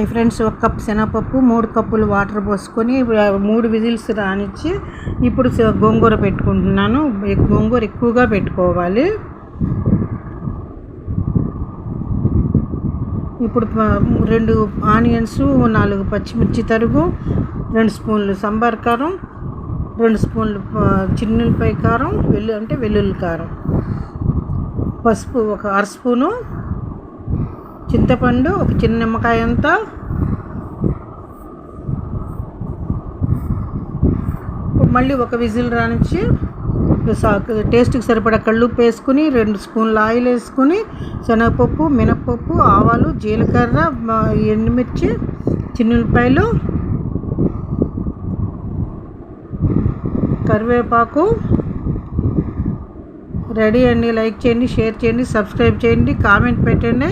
Hi friends, 1 cup శనగపప్పు, 3 కప్పులు water పోసుకొని 3 విజిల్స్ రానిచ్చి ఇప్పుడు గోంగూర పెట్టుకుంటున్నాను. గోంగూర ఎక్కువగా పెట్టుకోవాలి. ఇప్పుడు 2 ఆనియన్స్, 4 పచ్చిమిర్చి తరుగు, 2 స్పూన్లు సాంబార్ కారం, 2 స్పూన్లు చిన్నులపాయ కారం, వెల్లుల్లి కారం, పసుపు 1 అర స్పూను, చింతపండు 1 చిన్న నిమ్మకాయ అంతా, మళ్ళీ 1 విజిల్ రానిచ్చి టేస్ట్కి సరిపడా కళ్ళుప్పు వేసుకుని 2 స్పూన్ల ఆయిల్ వేసుకుని శనగపప్పు, మినప్పప్పు, ఆవాలు, జీలకర్ర, ఎండుమిర్చి, చిన్నులపాయలు, కరివేపాకు రెడీ అండి. లైక్ చేయండి, షేర్ చేయండి, సబ్స్క్రైబ్ చేయండి, కామెంట్ పెట్టండి.